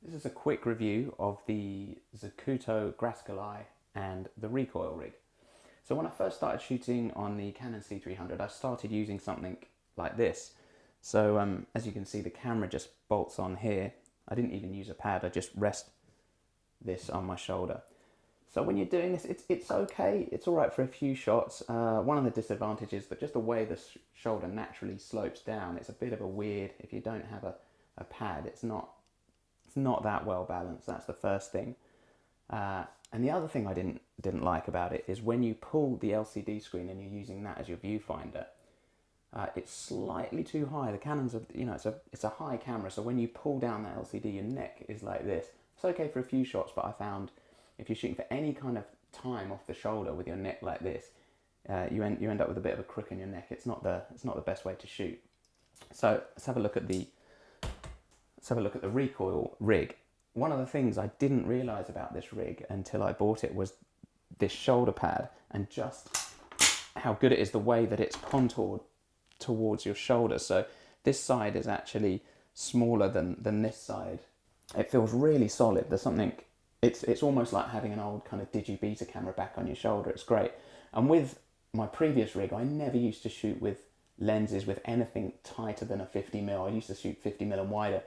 This is a quick review of the Zacuto Gratical and the recoil rig. So when I first started shooting on the Canon C300, I started using something like this. So as you can see, the camera just bolts on here. I didn't even use a pad, I just rest this on my shoulder. So when you're doing this, it's okay, it's all right for a few shots. One of the disadvantages is that just the way the shoulder naturally slopes down, it's a bit of a weird, if you don't have a pad, it's not that well balanced. That's the first thing. And the other thing I didn't like about it is when you pull the LCD screen and you're using that as your viewfinder, it's slightly too high. The Canon's it's a high camera, so when you pull down that LCD, your neck is like this. It's okay for a few shots, but I found if you're shooting for any kind of time off the shoulder with your neck like this, you end up with a bit of a crook in your neck. It's not the best way to shoot. So let's have a look at the recoil rig. One of the things I didn't realise about this rig until I bought it was this shoulder pad, and just how good it is, the way that it's contoured towards your shoulder. So this side is actually smaller than this side. It feels really solid. There's something, it's almost like having an old kind of digibeta camera back on your shoulder. It's great. And with my previous rig, I never used to shoot with lenses with anything tighter than a 50mm. I used to shoot 50mm and wider.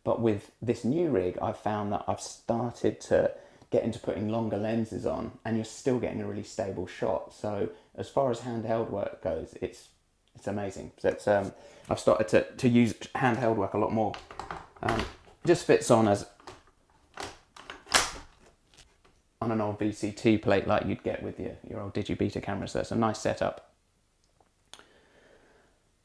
But with this new rig, I've found that I've started to get into putting longer lenses on, and you're still getting a really stable shot. So as far as handheld work goes, it's amazing. So I've started to use handheld work a lot more. Just fits on as on an old VCT plate like you'd get with your old digibeta cameras. So it's a nice setup.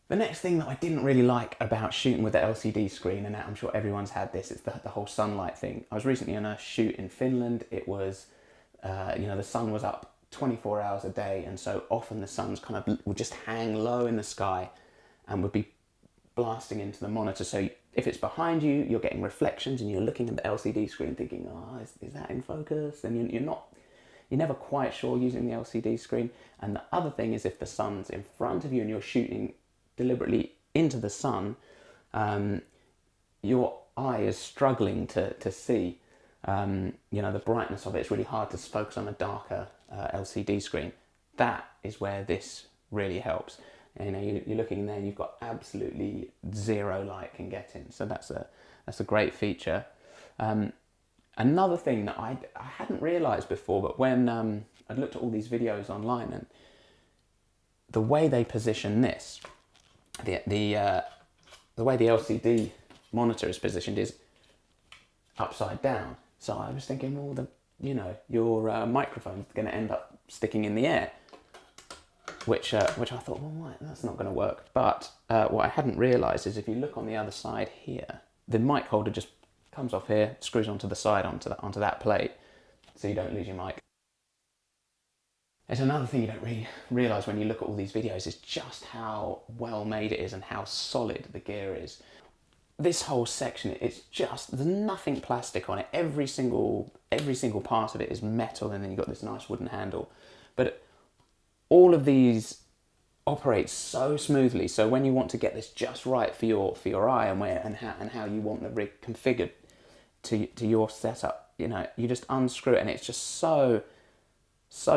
The next thing that I didn't really like about shooting with the LCD screen, and I'm sure everyone's had this, it's the whole sunlight thing. I was recently on a shoot in Finland. It was, the sun was up 24 hours a day, and so often the sun's kind of would just hang low in the sky and would be blasting into the monitor. So if it's behind you, you're getting reflections and you're looking at the LCD screen thinking, oh, is that in focus? And you're never quite sure using the LCD screen. And the other thing is, if the sun's in front of you and you're shooting deliberately into the sun, your eye is struggling to see. The brightness of it is really hard to focus on a darker LCD screen. That is where this really helps. You're looking in there, you've got absolutely zero light can get in. So that's a great feature. Another thing that I hadn't realised before, but when I'd looked at all these videos online, and the way they position this, the way the LCD monitor is positioned is upside down. So I was thinking, well, your microphone's going to end up sticking in the air, which I thought, well, that's not going to work. But what I hadn't realised is, if you look on the other side here, the mic holder just comes off here, screws onto the side onto that plate, so you don't lose your mic. There's another thing you don't really realise when you look at all these videos, is just how well made it is and how solid the gear is. This whole section, there's nothing plastic on it. Every single part of it is metal, and then you've got this nice wooden handle. But all of these operate so smoothly. So when you want to get this just right for your eye and how you want the rig configured to your setup, you just unscrew it, and it's just so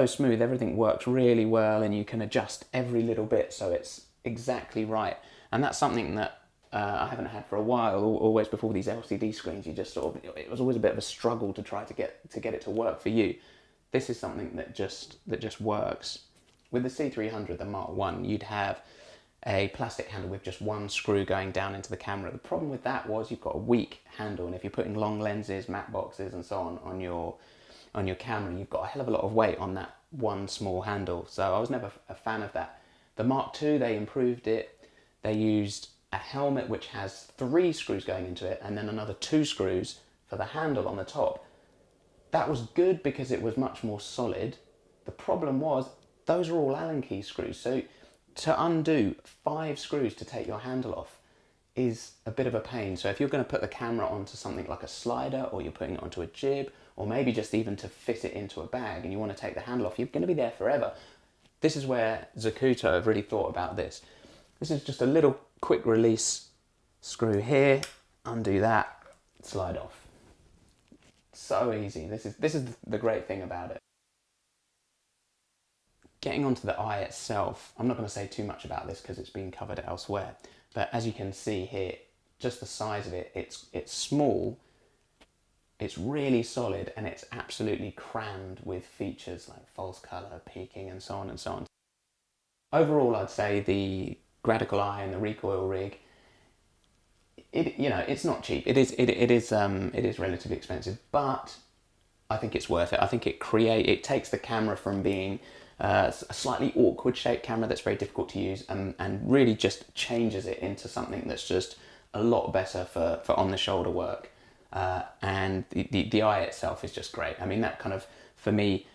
smooth. Everything works really well, and you can adjust every little bit so it's exactly right. And that's something that I haven't had for a while. Always before these LCD screens, you just it was always a bit of a struggle to try to get it to work for you. This is something that just works. With the C300, the Mark 1, you'd have a plastic handle with just one screw going down into the camera. The problem with that was you've got a weak handle, and if you're putting long lenses, matte boxes and so on your camera, you've got a hell of a lot of weight on that one small handle. So I was never a fan of that. The Mark II, they improved it. They used a helmet which has 3 screws going into it, and then another 2 screws for the handle on the top. That was good because it was much more solid. The problem was, those are all Allen key screws. So to undo 5 screws to take your handle off is a bit of a pain. So if you're going to put the camera onto something like a slider, or you're putting it onto a jib, or maybe just even to fit it into a bag, and you want to take the handle off, you're going to be there forever. This is where Zacuto have really thought about this. This is just a little quick release screw here, undo that, slide off. So easy. This is the great thing about it. Getting onto the eye itself, I'm not going to say too much about this because it's been covered elsewhere, but as you can see here, just the size of it, it's small, it's really solid, and it's absolutely crammed with features like false colour, peaking, and so on and so on. Overall, I'd say the Gratical eye and the recoil rig, it's not cheap. It is relatively expensive, but I think it's worth it. I think it takes the camera from being a slightly awkward shaped camera that's very difficult to use, and really just changes it into something that's just a lot better for on the shoulder work. And the eye itself is just great. I mean, that kind of, for me,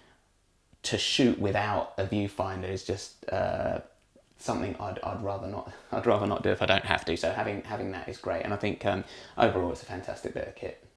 to shoot without a viewfinder is just something I'd rather not. I'd rather not do if I don't have to. So having that is great, and I think overall it's a fantastic bit of kit.